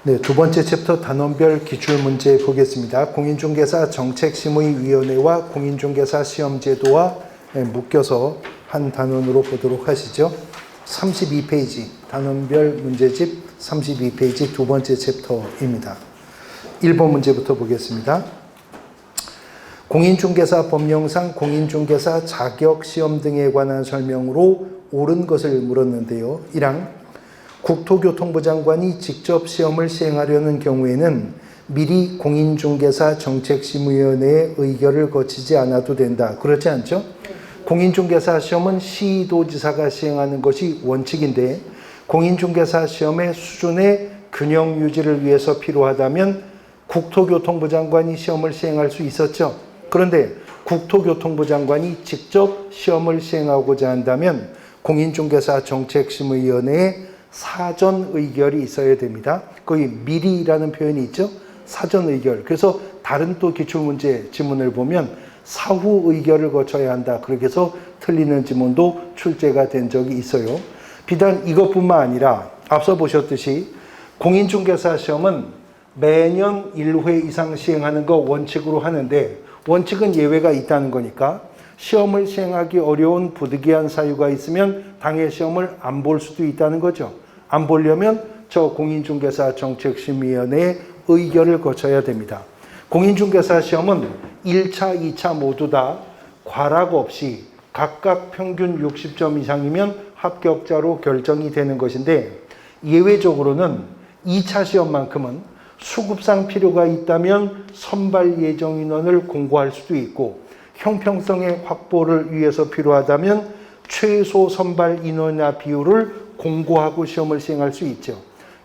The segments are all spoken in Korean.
네, 두 번째 챕터 단원별 기출문제 보겠습니다. 공인중개사 정책심의위원회와 공인중개사 시험제도와 묶여서 한 단원으로 보도록 하시죠. 32페이지, 단원별 문제집 32페이지 두 번째 챕터입니다. 1번 문제부터 보겠습니다. 공인중개사 법령상 공인중개사 자격시험 등에 관한 설명으로 옳은 것을 물었는데요. 1항 국토교통부 장관이 직접 시험을 시행하려는 경우에는 미리 공인중개사 정책심의위원회의 의결을 거치지 않아도 된다. 그렇지 않죠? 공인중개사 시험은 시도지사가 시행하는 것이 원칙인데 공인중개사 시험의 수준의 균형 유지를 위해서 필요하다면 국토교통부 장관이 시험을 시행할 수 있었죠. 그런데 국토교통부 장관이 직접 시험을 시행하고자 한다면 공인중개사 정책심의위원회에 사전 의결이 있어야 됩니다. 거기 미리라는 표현이 있죠. 사전 의결. 그래서 다른 또 기출문제 지문을 보면 사후 의결을 거쳐야 한다. 그렇게 해서 틀리는 지문도 출제가 된 적이 있어요. 비단 이것뿐만 아니라 앞서 보셨듯이 공인중개사 시험은 매년 1회 이상 시행하는 거 원칙으로 하는데 원칙은 예외가 있다는 거니까 시험을 시행하기 어려운 부득이한 사유가 있으면 당해 시험을 안 볼 수도 있다는 거죠. 안 보려면 저 공인중개사 정책심의위원회의 의결을 거쳐야 됩니다. 공인중개사 시험은 1차, 2차 모두 다 과락 없이 각각 평균 60점 이상이면 합격자로 결정이 되는 것인데 예외적으로는 2차 시험만큼은 수급상 필요가 있다면 선발 예정 인원을 공고할 수도 있고 형평성의 확보를 위해서 필요하다면 최소 선발 인원이나 비율을 공고하고 시험을 시행할 수 있죠.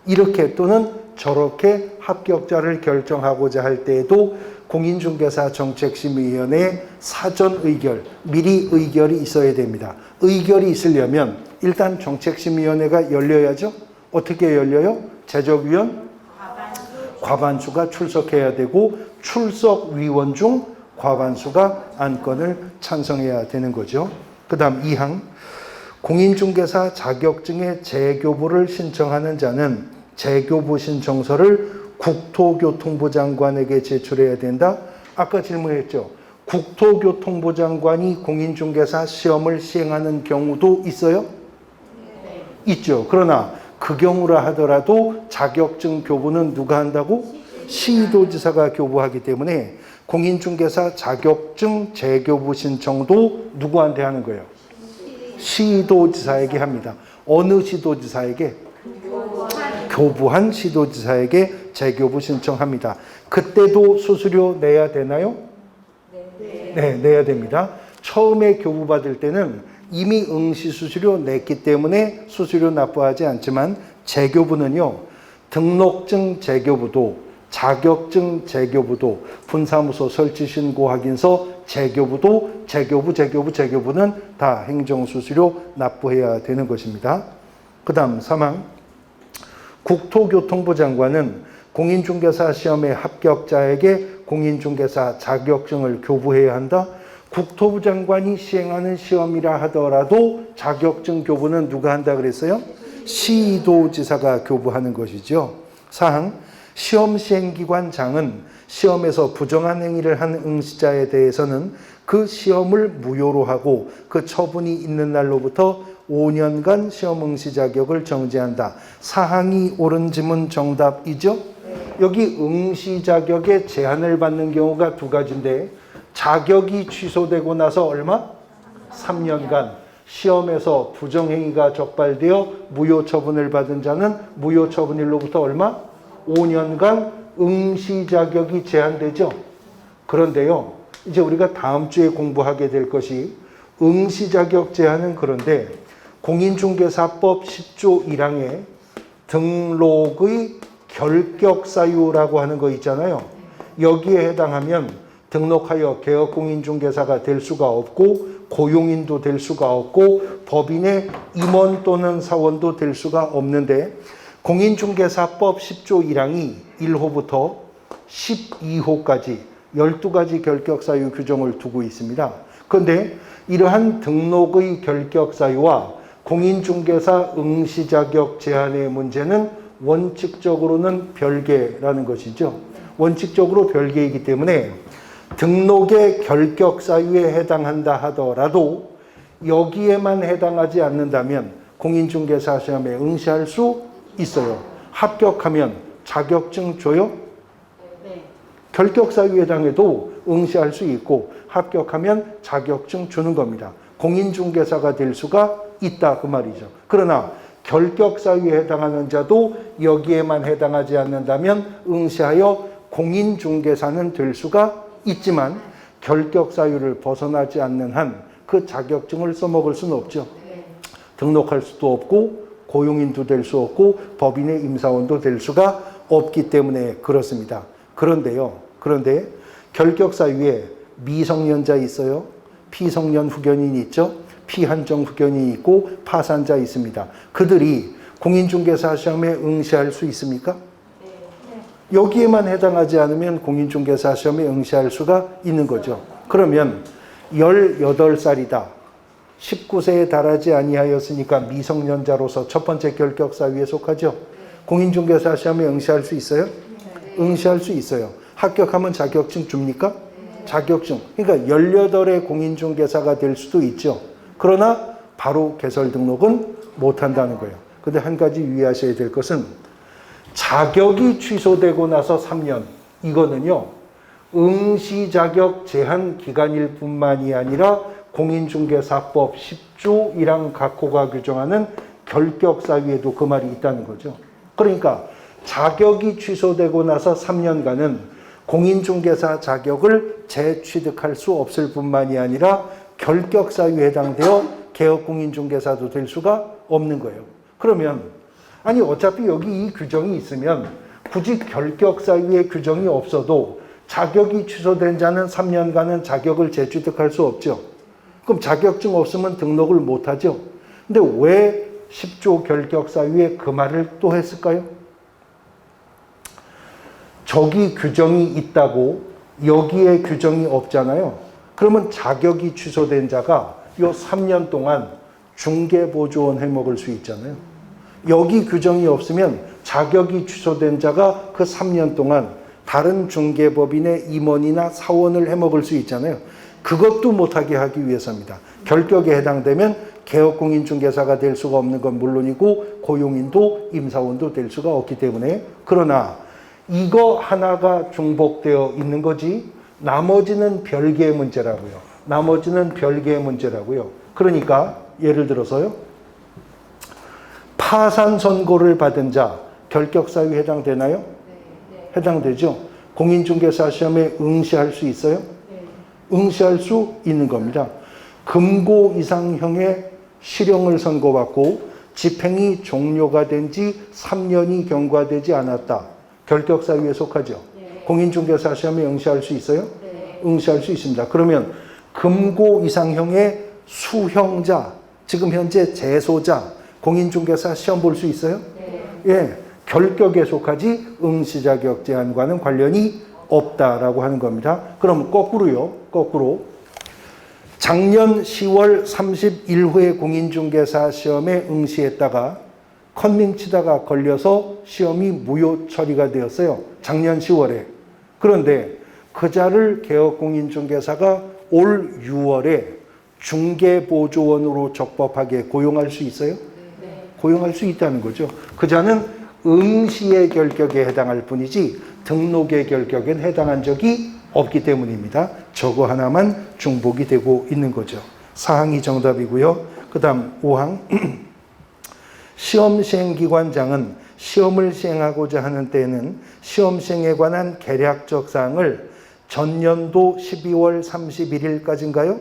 이렇게 또는 저렇게 합격자를 결정하고자 할 때에도 공인중개사 정책심의위원회의 사전 의결, 미리 의결이 있어야 됩니다. 의결이 있으려면 일단 정책심의위원회가 열려야죠. 어떻게 열려요? 제적위원? 과반수가 출석해야 되고 출석위원 중 과반수가 안건을 찬성해야 되는 거죠. 그 다음 2항 공인중개사 자격증의 재교부를 신청하는 자는 재교부 신청서를 국토교통부 장관에게 제출해야 된다. 아까 질문했죠. 국토교통부 장관이 공인중개사 시험을 시행하는 경우도 있어요? 네. 있죠. 그러나 그 경우라 하더라도 자격증 교부는 누가 한다고? 시도지사가 교부하기 때문에 공인중개사 자격증 재교부 신청도 누구한테 하는 거예요? 시도지사에게 합니다. 어느 시도지사에게? 교부한 시도지사에게 재교부 신청합니다. 그때도 수수료 내야 되나요? 네, 내야 됩니다. 처음에 교부받을 때는 이미 응시 수수료 냈기 때문에 수수료 납부하지 않지만 재교부는요. 등록증 재교부도 자격증 재교부도 분사무소 설치신고 확인서 재교부도 재교부는 다 행정수수료 납부해야 되는 것입니다. 그 다음 3항 국토교통부 장관은 공인중개사 시험의 합격자에게 공인중개사 자격증을 교부해야 한다. 국토부 장관이 시행하는 시험이라 하더라도 자격증 교부는 누가 한다 그랬어요? 시도지사가 교부하는 것이죠. 4항 시험 시행기관장은 시험에서 부정한 행위를 한 응시자에 대해서는 그 시험을 무효로 하고 그 처분이 있는 날로부터 5년간 시험 응시 자격을 정지한다. 사항이 옳은 지문 정답이죠? 여기 응시 자격에 제한을 받는 경우가 두 가지인데 자격이 취소되고 나서 얼마? 3년간 시험에서 부정행위가 적발되어 무효 처분을 받은 자는 무효 처분일로부터 얼마? 5년간 응시 자격이 제한되죠. 그런데요. 이제 우리가 다음 주에 공부하게 될 것이 응시 자격 제한은 그런데 공인중개사법 10조 1항에 등록의 결격 사유라고 하는 거 있잖아요. 여기에 해당하면 등록하여 개업공인중개사가 될 수가 없고 고용인도 될 수가 없고 법인의 임원 또는 사원도 될 수가 없는데 공인중개사법 10조 1항이 1호부터 12호까지 12가지 결격사유 규정을 두고 있습니다. 그런데 이러한 등록의 결격사유와 공인중개사 응시자격 제한의 문제는 원칙적으로는 별개라는 것이죠. 원칙적으로 별개이기 때문에 등록의 결격 사유에 해당한다 하더라도 여기에만 해당하지 않는다면 공인중개사 시험에 응시할 수 있어요. 합격하면 자격증 줘요? 네. 결격 사유에 해당해도 응시할 수 있고 합격하면 자격증 주는 겁니다. 공인중개사가 될 수가 있다 그 말이죠. 그러나 결격 사유에 해당하는 자도 여기에만 해당하지 않는다면 응시하여 공인중개사는 될 수가 있지만 결격 사유를 벗어나지 않는 한 그 자격증을 써먹을 수는 없죠. 등록할 수도 없고 고용인도 될 수 없고 법인의 임사원도 될 수가 없기 때문에 그렇습니다. 그런데 결격 사유에 미성년자 있어요. 피성년 후견인 있죠. 피한정 후견인이 있고 파산자 있습니다. 그들이 공인중개사 시험에 응시할 수 있습니까? 여기에만 해당하지 않으면 공인중개사 시험에 응시할 수가 있는 거죠. 그러면 18살이다. 19세에 달하지 아니하였으니까 미성년자로서 첫 번째 결격 사유에 속하죠. 공인중개사 시험에 응시할 수 있어요? 응시할 수 있어요. 합격하면 자격증 줍니까? 자격증. 그러니까 18의 공인중개사가 될 수도 있죠. 그러나 바로 개설 등록은 못한다는 거예요. 근데 한 가지 유의하셔야 될 것은 자격이 취소되고 나서 3년. 이거는요. 응시 자격 제한 기간일 뿐만이 아니라 공인중개사법 10조 1항 각호가 규정하는 결격 사유에도 그 말이 있다는 거죠. 그러니까 자격이 취소되고 나서 3년간은 공인중개사 자격을 재취득할 수 없을 뿐만이 아니라 결격 사유에 해당되어 개업공인중개사도 될 수가 없는 거예요. 그러면 아니 어차피 여기 이 규정이 있으면 굳이 결격 사유의 규정이 없어도 자격이 취소된 자는 3년간은 자격을 재취득할 수 없죠. 그럼 자격증 없으면 등록을 못하죠. 근데 왜 10조 결격 사유에 그 말을 또 했을까요? 저기 규정이 있다고 여기에 규정이 없잖아요. 그러면 자격이 취소된 자가 요 3년 동안 중개보조원 해먹을 수 있잖아요. 여기 규정이 없으면 자격이 취소된 자가 그 3년 동안 다른 중개법인의 임원이나 사원을 해먹을 수 있잖아요. 그것도 못하게 하기 위해서입니다. 결격에 해당되면 개업공인중개사가 될 수가 없는 건 물론이고 고용인도 임사원도 될 수가 없기 때문에 그러나 이거 하나가 중복되어 있는 거지 나머지는 별개의 문제라고요. 나머지는 별개의 문제라고요. 그러니까 예를 들어서요. 파산 선고를 받은 자 결격 사유에 해당되나요? 해당되죠. 공인중개사 시험에 응시할 수 있어요? 응시할 수 있는 겁니다. 금고 이상형의 실형을 선고받고 집행이 종료가 된 지 3년이 경과되지 않았다. 결격 사유에 속하죠. 공인중개사 시험에 응시할 수 있어요? 응시할 수 있습니다. 그러면 금고 이상형의 수형자, 지금 현재 재소자, 공인중개사 시험 볼 수 있어요? 예. 결격에 속하지 응시 자격 제한과는 관련이 없다라고 하는 겁니다. 그럼 거꾸로 작년 10월 31회 공인중개사 시험에 응시했다가 컨닝 치다가 걸려서 시험이 무효 처리가 되었어요. 작년 10월에. 그런데 그 자를 개업공인중개사가 올 6월에 중개보조원으로 적법하게 고용할 수 있어요? 고용할 수 있다는 거죠. 그 자는 응시의 결격에 해당할 뿐이지 등록의 결격엔 해당한 적이 없기 때문입니다. 저거 하나만 중복이 되고 있는 거죠. 4항이 정답이고요. 그 다음 5항 시험 시행기관장은 시험을 시행하고자 하는 때에는 시험 시행에 관한 계략적 사항을 전년도 12월 31일까지인가요?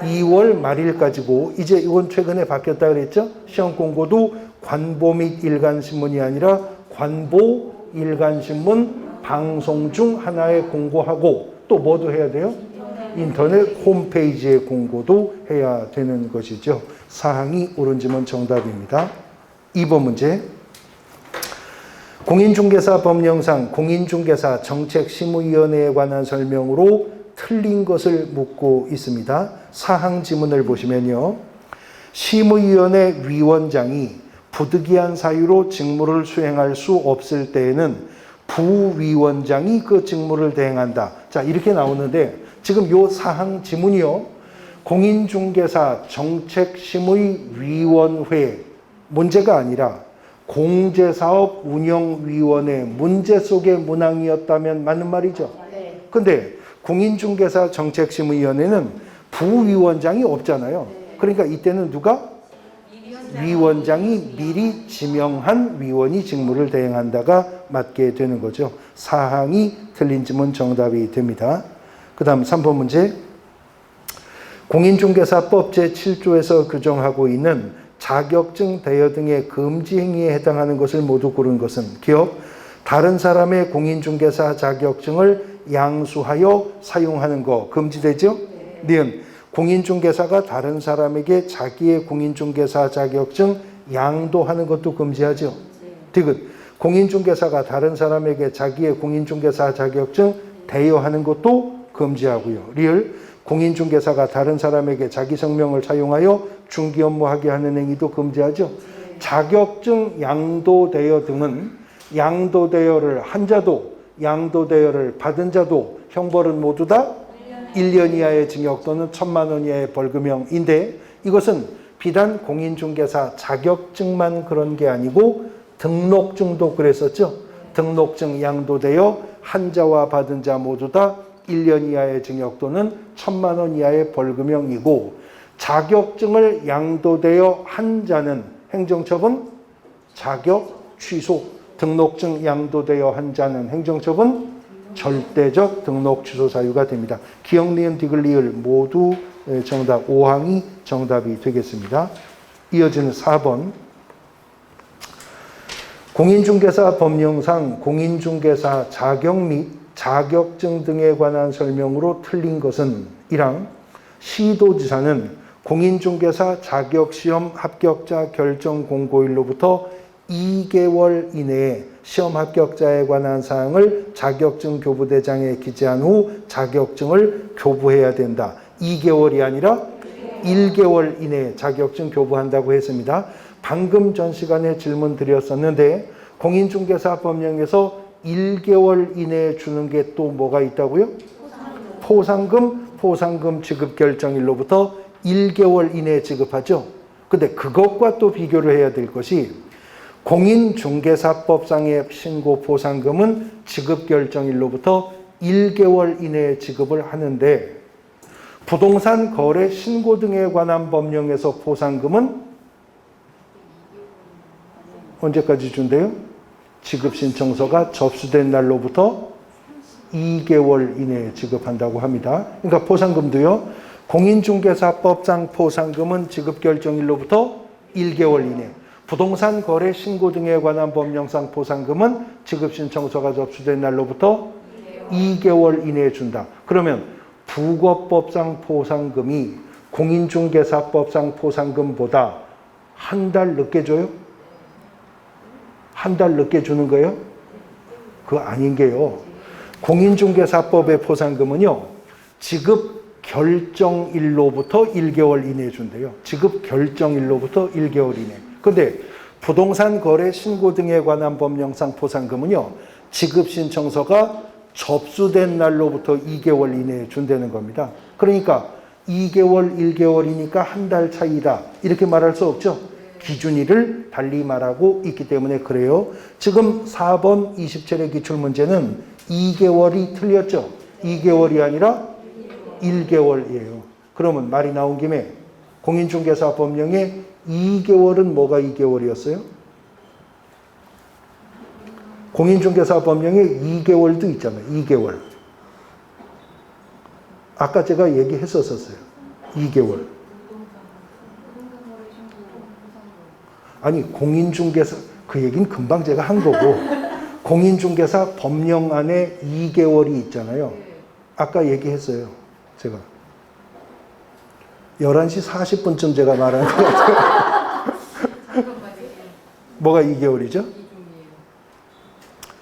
2월 말일까지고 이제 이건 최근에 바뀌었다 그랬죠? 시험 공고도 관보 및 일간신문이 아니라 관보, 일간신문, 방송 중 하나에 공고하고 또 뭐도 해야 돼요? 인터넷 홈페이지에 공고도 해야 되는 것이죠. 사항이 옳은 지문 정답입니다. 2번 문제. 공인중개사 법령상 공인중개사 정책심의위원회에 관한 설명으로 틀린 것을 묻고 있습니다. 사항 지문을 보시면요. 심의위원회 위원장이 부득이한 사유로 직무를 수행할 수 없을 때에는 부위원장이 그 직무를 대행한다. 자, 이렇게 나오는데 지금 요 사항 지문이요. 공인중개사 정책심의위원회 문제가 아니라 공제사업 운영위원회 문제 속의 문항이었다면 맞는 말이죠. 근데 공인중개사 정책심의위원회는 부위원장이 없잖아요. 그러니까 이때는 누가? 위원장이 미리 지명한 위원이 직무를 대행한다가 맞게 되는 거죠. 사항이 틀린 지문 정답이 됩니다. 그 다음 3번 문제. 공인중개사법 제7조에서 규정하고 있는 자격증 대여 등의 금지 행위에 해당하는 것을 모두 고른 것은 기억, 다른 사람의 공인중개사 자격증을 양수하여 사용하는 거 금지되죠? 니은 공인중개사가 다른 사람에게 자기의 공인중개사 자격증 양도하는 것도 금지하죠. 디귿 공인중개사가 다른 사람에게 자기의 공인중개사 자격증 대여하는 것도 금지하고요. 리을 공인중개사가 다른 사람에게 자기 성명을 사용하여 중개 업무하게 하는 행위도 금지하죠. 자격증 양도 대여 등은 양도 대여를 한 자도 양도 대여를 받은 자도 형벌은 모두 다 1년 이하의 징역 또는 1,000만 원 이하의 벌금형인데 이것은 비단 공인중개사 자격증만 그런 게 아니고 등록증도 그랬었죠. 등록증 양도되어 한 자와 받은 자 모두 다 1년 이하의 징역 또는 1,000만 원 이하의 벌금형이고 자격증을 양도되어 한 자는 행정처분 자격 취소, 등록증 양도되어 한 자는 행정처분 절대적 등록 취소 사유가 됩니다. 기억, 니은, 디귿, 리을 모두 정답 5항이 정답이 되겠습니다. 이어지는 4번. 공인중개사 법령상 공인중개사 자격 및 자격증 등에 관한 설명으로 틀린 것은 1항 시도지사는 공인중개사 자격시험 합격자 결정 공고일로부터 2개월 이내에 시험 합격자에 관한 사항을 자격증 교부대장에 기재한 후 자격증을 교부해야 된다. 2개월이 아니라 1개월 이내에 자격증 교부한다고 했습니다. 방금 전 시간에 질문 드렸었는데 공인중개사 법령에서 1개월 이내에 주는 게 또 뭐가 있다고요? 포상금 지급 결정일로부터 1개월 이내에 지급하죠. 근데 그것과 또 비교를 해야 될 것이 공인중개사법상의 신고 포상금은 지급 결정일로부터 1개월 이내에 지급을 하는데 부동산 거래 신고 등에 관한 법령에서 포상금은 언제까지 준대요? 지급 신청서가 접수된 날로부터 2개월 이내에 지급한다고 합니다. 그러니까 포상금도요. 공인중개사법상 포상금은 지급 결정일로부터 1개월 이내. 부동산 거래 신고 등에 관한 법령상 포상금은 지급 신청서가 접수된 날로부터 2개월 이내에 준다. 그러면 부거법상 포상금이 공인중개사법상 포상금보다 한 달 늦게 줘요? 한 달 늦게 주는 거예요? 그거 아닌 게요. 공인중개사법의 포상금은요. 지급 결정일로부터 1개월 이내에 준대요. 지급 결정일로부터 1개월 이내. 근데 부동산 거래 신고 등에 관한 법령상 포상금은요. 지급 신청서가 접수된 날로부터 2개월 이내에 준다는 겁니다. 그러니까 2개월, 1개월이니까 한 달 차이다. 이렇게 말할 수 없죠. 기준일을 달리 말하고 있기 때문에 그래요. 지금 4번 27의 기출문제는 2개월이 틀렸죠. 2개월이 아니라 1개월이에요. 그러면 말이 나온 김에 공인중개사 법령에 2개월은 뭐가 2개월이었어요? 공인중개사 법령에 2개월도 있잖아요. 2개월. 아까 제가 얘기했었어요. 2개월. 아니 공인중개사 그 얘기는 금방 제가 한 거고 공인중개사 법령 안에 2개월이 있잖아요. 아까 얘기했어요. 제가 11시 40분쯤 제가 말한 것 같아요. 뭐가 2개월이죠?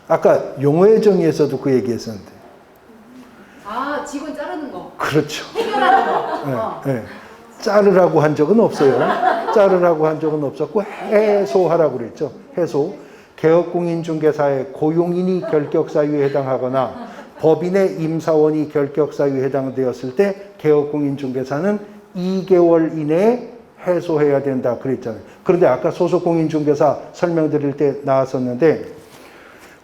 아까 용어의 정의에서도 그 얘기했었는데. 아, 직원 자르는 거. 그렇죠. 해결하는 거. 네, 네. 자르라고 한 적은 없어요. 자르라고 한 적은 없었고 해소하라고 그랬죠. 해소. 개업공인중개사의 고용인이 결격사유에 해당하거나 법인의 임사원이 결격사유에 해당되었을 때 개업공인중개사는 2개월 이내에 해소해야 된다 그랬잖아요. 그런데 아까 소속공인중개사 설명드릴 때 나왔었는데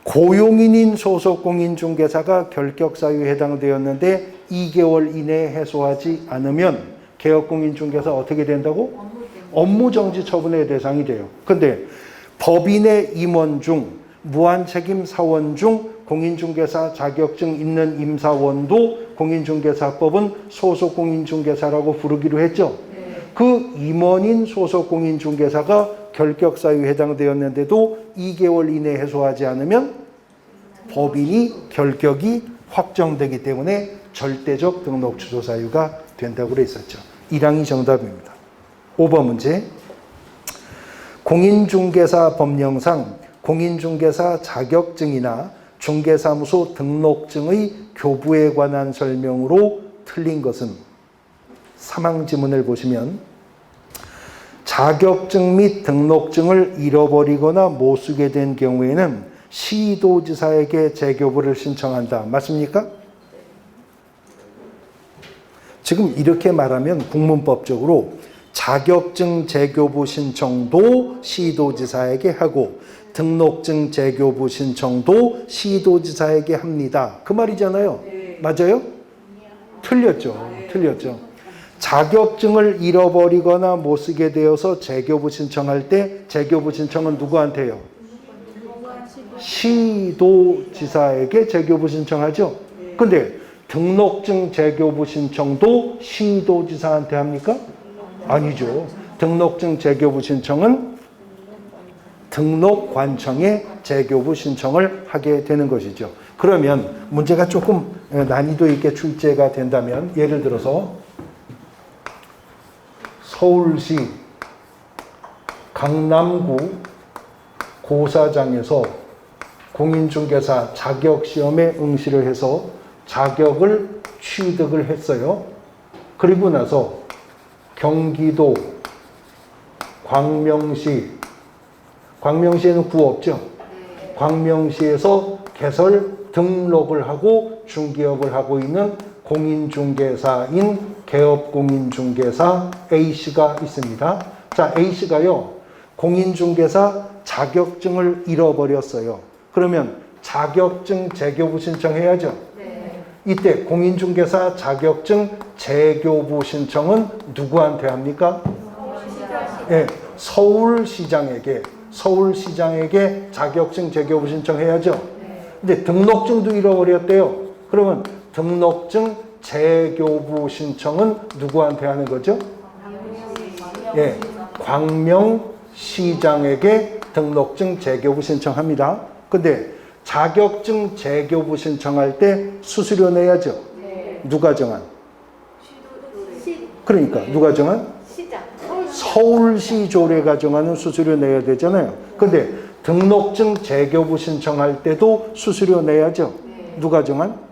고용인인 소속공인중개사가 결격사유에 해당되었는데 2개월 이내에 해소하지 않으면 개업공인중개사 어떻게 된다고? 업무정지 처분의 대상이 돼요. 근데 법인의 임원 중 무한책임 사원 중 공인중개사 자격증 있는 임사원도 공인중개사법은 소속공인중개사라고 부르기로 했죠. 그 임원인 소속공인중개사가 결격사유에 해당되었는데도 2개월 이내에 해소하지 않으면 법인이 결격이 확정되기 때문에 절대적 등록 취소 사유가 된다고 그랬었죠. 1항이 정답입니다. 5번 문제. 공인중개사 법령상 공인중개사 자격증이나 중개사무소 등록증의 교부에 관한 설명으로 틀린 것은 3항 지문을 보시면 자격증 및 등록증을 잃어버리거나 못 쓰게 된 경우에는 시도지사에게 재교부를 신청한다. 맞습니까? 지금 이렇게 말하면 국문법적으로 자격증 재교부 신청도 시도지사에게 하고 등록증 재교부 신청도 시도지사에게 합니다. 그 말이잖아요. 맞아요? 틀렸죠. 틀렸죠. 자격증을 잃어버리거나 못 쓰게 되어서 재교부 신청할 때 재교부 신청은 누구한테요? 시도지사에게 재교부 신청하죠. 근데 등록증 재교부 신청도 시도지사한테 합니까? 아니죠. 등록증 재교부 신청은 등록관청에 재교부 신청을 하게 되는 것이죠. 그러면 문제가 조금 난이도 있게 출제가 된다면 예를 들어서 서울시 강남구 고사장에서 공인중개사 자격시험에 응시를 해서 자격을 취득을 했어요. 그리고 나서 경기도 광명시에는 구 없죠? 광명시에서 개설 등록을 하고 중개업을 하고 있는 공인중개사인 개업공인중개사 A씨가 있습니다. 자, A씨가요, 공인중개사 자격증을 잃어버렸어요. 그러면 자격증 재교부 신청해야죠? 이때 공인중개사 자격증 재교부 신청은 누구한테 합니까? 네, 서울시장에게 자격증 재교부 신청해야죠. 근데 등록증도 잃어버렸대요. 그러면 등록증 재교부 신청은 누구한테 하는 거죠? 예, 광명시장에게 등록증 재교부 신청합니다. 근데 자격증 재교부 신청할 때 수수료 내야죠. 누가 정한? 그러니까 누가 정한? 서울시 조례가 정하는 수수료 내야 되잖아요. 근데 등록증 재교부 신청할 때도 수수료 내야죠. 누가 정한?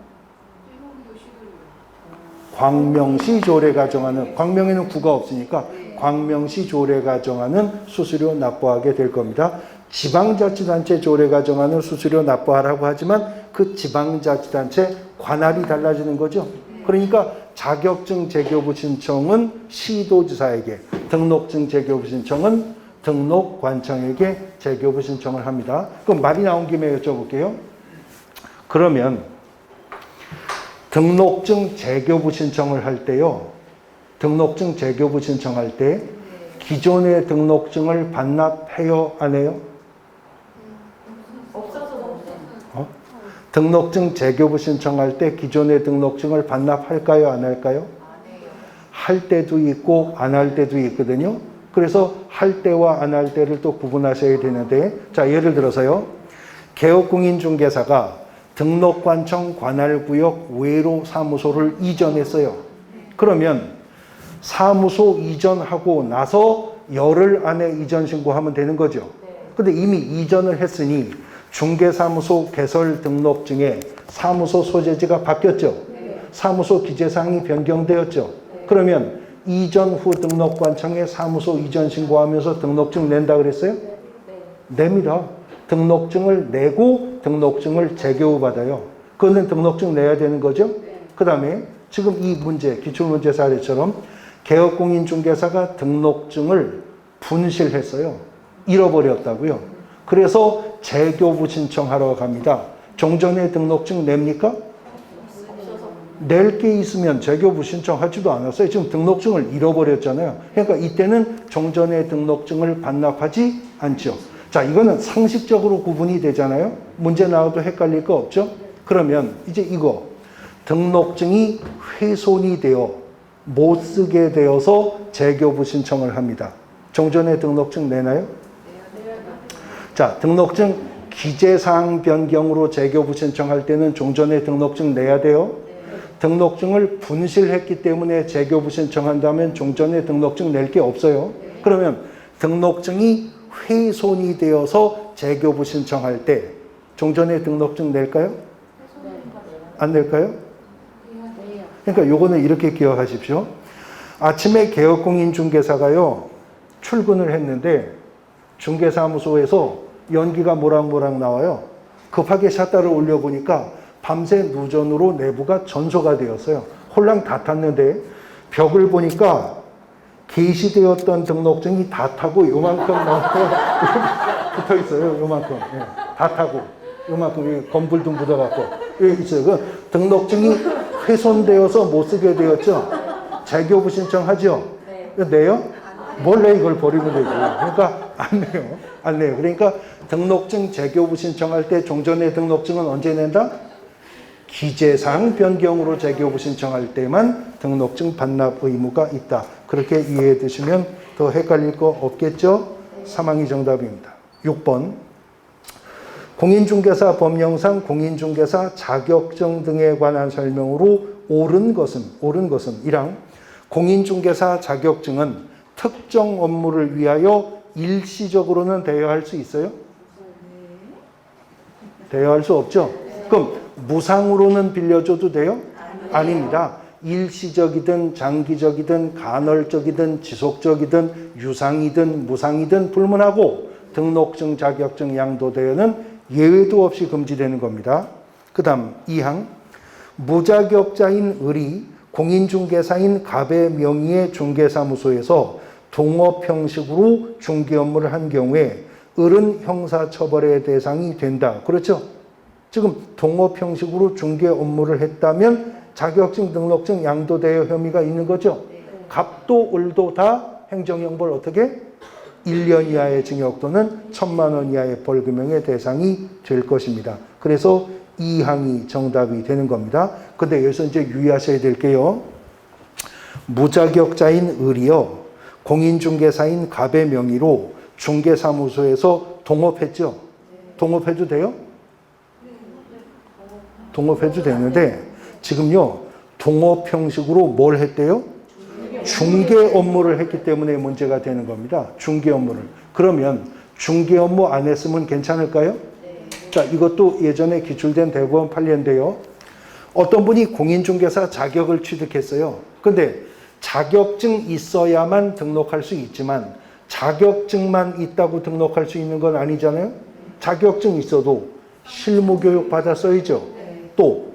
광명시 조례가 정하는, 광명에는 구가 없으니까 광명시 조례가 정하는 수수료 납부하게 될 겁니다. 지방자치단체 조례가 정하는 수수료 납부하라고 하지만 그 지방자치단체 관할이 달라지는 거죠. 그러니까 자격증 재교부 신청은 시도지사에게, 등록증 재교부 신청은 등록관청에게 재교부 신청을 합니다. 그럼 말이 나온 김에 여쭤볼게요. 그러면 등록증 재교부 신청을 할 때요, 등록증 재교부 신청할 때 기존의 등록증을 반납해요, 안 해요? 등록증 재교부 신청할 때 기존의 등록증을 반납할까요, 안 할까요? 할 때도 있고 안 할 때도 있거든요. 그래서 할 때와 안 할 때를 또 구분하셔야 되는데, 자, 예를 들어서요, 개업공인중개사가 등록관청 관할구역 외로 사무소를 이전했어요. 그러면 사무소 이전하고 나서 열흘 안에 이전 신고하면 되는 거죠. 근데 이미 이전을 했으니 중개사무소 개설 등록증에 사무소 소재지가 바뀌었죠. 사무소 기재사항이 변경되었죠. 그러면 이전 후 등록관청에 사무소 이전 신고하면서 등록증 낸다 그랬어요? 냅니다. 등록증을 내고 등록증을 재교부받아요. 그거는 등록증 내야 되는 거죠? 그 다음에 지금 이 문제, 기출문제 사례처럼 개업공인중개사가 등록증을 분실했어요. 잃어버렸다고요. 그래서 재교부 신청하러 갑니다. 종전에 등록증 냅니까? 낼 게 있으면 재교부 신청하지도 않았어요. 지금 등록증을 잃어버렸잖아요. 그러니까 이때는 종전의 등록증을 반납하지 않죠. 자, 이거는 상식적으로 구분이 되잖아요. 문제 나와도 헷갈릴 거 없죠? 그러면 이제 이거 등록증이 훼손이 되어 못 쓰게 되어서 재교부 신청을 합니다. 종전의 등록증 내나요? 자, 등록증 기재사항 변경으로 재교부 신청할 때는 종전의 등록증 내야 돼요. 등록증을 분실했기 때문에 재교부 신청한다면 종전에 등록증 낼 게 없어요. 그러면 등록증이 훼손이 되어서 재교부 신청할 때 종전에 등록증 낼까요? 안 낼까요? 그러니까 요거는 이렇게 기억하십시오. 아침에 개업공인중개사가요 출근을 했는데 중개사무소에서 연기가 모락모락 나와요. 급하게 샷다를 올려보니까 밤새 누전으로 내부가 전소가 되었어요. 홀랑 다 탔는데 벽을 보니까 게시되었던 등록증이 다 타고 요만큼 붙어 있어요. 요만큼. 예, 다 타고 요만큼 건불도 묻어갖고 여기 있어요. 그 등록증이 훼손되어서 못 쓰게 되었죠. 재교부 신청하죠. 내요? 몰래 이걸 버리면 되죠. 그러니까 안 내요. 안 내요. 그러니까 등록증 재교부 신청할 때 종전의 등록증은 언제 낸다? 기재사항 변경으로 재교부 신청할 때만 등록증 반납 의무가 있다. 그렇게 이해해 두시면 더 헷갈릴 거 없겠죠? 3항이 정답입니다. 6번. 공인중개사 법령상 공인중개사 자격증 등에 관한 설명으로 옳은 것은 1항 공인중개사 자격증은 특정 업무를 위하여 일시적으로는 대여할 수 있어요? 대여할 수 없죠? 그럼 무상으로는 빌려줘도 돼요? 아닙니다. 일시적이든 장기적이든 간헐적이든 지속적이든 유상이든 무상이든 불문하고 등록증, 자격증, 양도 대여는 예외도 없이 금지되는 겁니다. 그 다음 2항 무자격자인 을이 공인중개사인 갑의 명의의 중개사무소에서 동업 형식으로 중개 업무를 한 경우에 을은 형사처벌의 대상이 된다. 그렇죠? 지금 동업 형식으로 중개 업무를 했다면 자격증, 등록증, 양도 대여 혐의가 있는 거죠. 갑도 을도 다 행정형벌 어떻게? 1년 이하의 징역 또는 1,000만 원 이하의 벌금형의 대상이 될 것입니다. 그래서 2항이 정답이 되는 겁니다. 근데 여기서 이제 유의하셔야 될 게요. 무자격자인 을이요. 공인중개사인 갑의 명의로 중개사무소에서 동업했죠. 동업해도 돼요? 동업해도 되는데 지금요. 동업 형식으로 뭘 했대요? 중개 업무를 했기 때문에 문제가 되는 겁니다. 중개 업무를. 그러면 중개 업무 안 했으면 괜찮을까요? 자, 이것도 예전에 기출된 대법원 판례인데요. 어떤 분이 공인중개사 자격을 취득했어요. 근데 자격증 있어야만 등록할 수 있지만 자격증만 있다고 등록할 수 있는 건 아니잖아요. 자격증 있어도 실무교육 받았어야죠. 또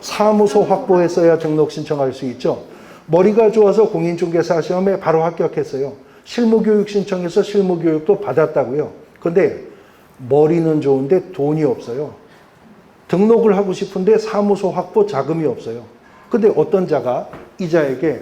사무소 확보했어야 등록 신청할 수 있죠. 머리가 좋아서 공인중개사 시험에 바로 합격했어요. 실무교육 신청해서 실무교육도 받았다고요. 근데 머리는 좋은데 돈이 없어요. 등록을 하고 싶은데 사무소 확보 자금이 없어요. 근데 어떤 자가 이 자에게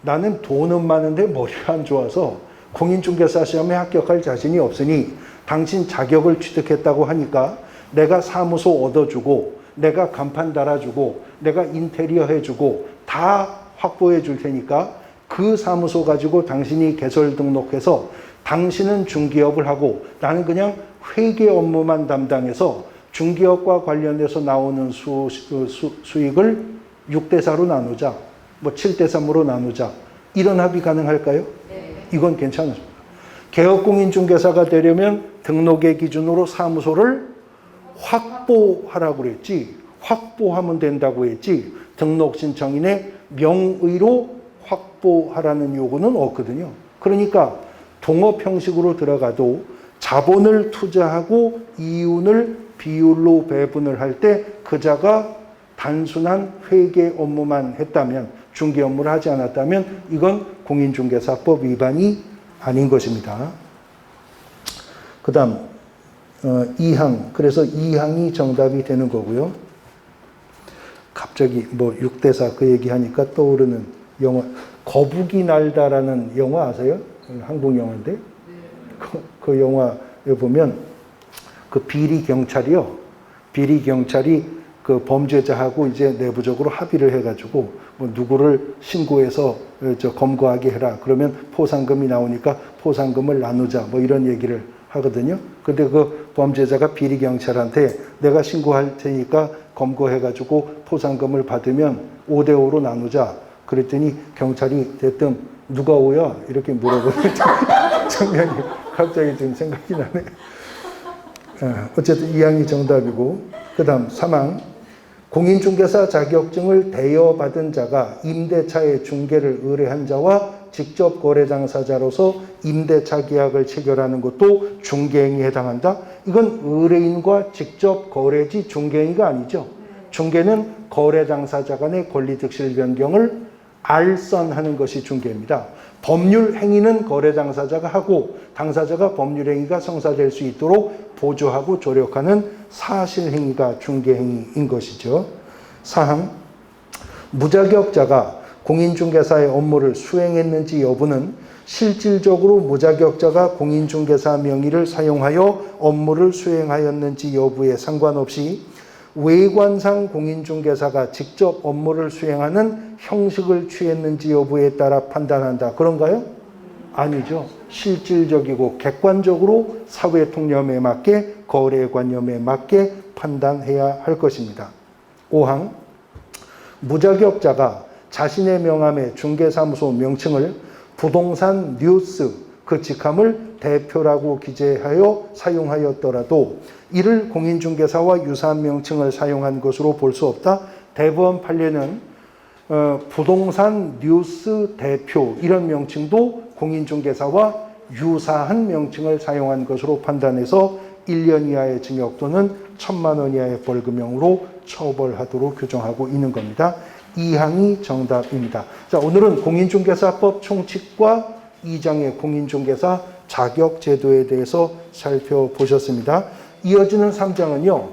나는 돈은 많은데 머리가 안 좋아서 공인중개사 시험에 합격할 자신이 없으니 당신 자격을 취득했다고 하니까 내가 사무소 얻어주고 내가 간판 달아주고 내가 인테리어 해주고 다 확보해 줄 테니까 그 사무소 가지고 당신이 개설 등록해서 당신은 중개업을 하고 나는 그냥 회계 업무만 담당해서 중개업과 관련돼서 나오는 수익을 6대4로 나누자. 뭐 7대3으로 나누자. 이런 합의 가능할까요? 네. 이건 괜찮습니다. 개업공인중개사가 되려면 등록의 기준으로 사무소를 확보하라고 그랬지. 확보하면 된다고 했지. 등록신청인의 명의로 확보하라는 요구는 없거든요. 그러니까 동업 형식으로 들어가도 자본을 투자하고 이윤을 비율로 배분을 할 때 그자가 단순한 회계 업무만 했다면, 중개 업무를 하지 않았다면 이건 공인중개사법 위반이 아닌 것입니다. 그 다음 2항, 그래서 2항이 정답이 되는 거고요. 갑자기 뭐 6대4 그 얘기하니까 떠오르는 영화, 거북이 날다라는 영화 아세요? 한국 영화인데 그 영화에 보면 그 비리 경찰이 그 범죄자하고 이제 내부적으로 합의를 해가지고 뭐 누구를 신고해서 검거하게 해라. 그러면 포상금이 나오니까 포상금을 나누자. 뭐 이런 얘기를 하거든요. 근데 그 범죄자가 비리 경찰한테 내가 신고할 테니까 검거해가지고 포상금을 받으면 5대5로 나누자. 그랬더니 경찰이 대뜸 누가 5야? 이렇게 물어보는 장면이 갑자기 좀 생각이 나네. 어쨌든 2항이 정답이고, 그 다음 3항. 공인중개사 자격증을 대여받은 자가 임대차의 중개를 의뢰한 자와 직접 거래 당사자로서 임대차 계약을 체결하는 것도 중개행위에 해당한다. 이건 의뢰인과 직접 거래지 중개행위가 아니죠. 중개는 거래 당사자 간의 권리득실 변경을 알선하는 것이 중개입니다. 법률 행위는 거래 당사자가 하고 당사자가 법률 행위가 성사될 수 있도록 보조하고 조력하는 사실 행위가 중개 행위인 것이죠. 4항, 무자격자가 공인중개사의 업무를 수행했는지 여부는 실질적으로 무자격자가 공인중개사 명의를 사용하여 업무를 수행하였는지 여부에 상관없이 외관상 공인중개사가 직접 업무를 수행하는 형식을 취했는지 여부에 따라 판단한다. 그런가요? 아니죠. 실질적이고 객관적으로 사회통념에 맞게 거래관념에 맞게 판단해야 할 것입니다. 5항, 무자격자가 자신의 명함의 중개사무소 명칭을 부동산 뉴스 그 직함을 대표라고 기재하여 사용하였더라도 이를 공인중개사와 유사한 명칭을 사용한 것으로 볼 수 없다. 대법원 판례는 부동산 뉴스 대표 이런 명칭도 공인중개사와 유사한 명칭을 사용한 것으로 판단해서 1년 이하의 징역 또는 1,000만 원 이하의 벌금형으로 처벌하도록 규정하고 있는 겁니다. 2항이 정답입니다. 자, 오늘은 공인중개사법 총칙과 2장의 공인중개사 자격제도에 대해서 살펴보셨습니다. 이어지는 3장은요.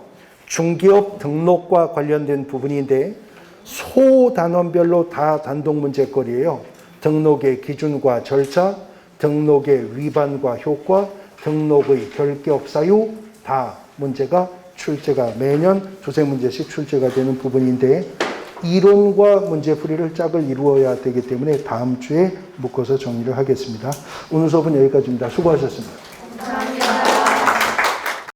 중개업 등록과 관련된 부분인데 소단원별로 다 단독 문제거리예요. 등록의 기준과 절차, 등록의 위반과 효과, 등록의 결격 사유 다 문제가 출제가 매년 두세 문제씩 출제가 되는 부분인데 이론과 문제풀이를 짝을 이루어야 되기 때문에 다음 주에 묶어서 정리를 하겠습니다. 오늘 수업은 여기까지입니다. 수고하셨습니다.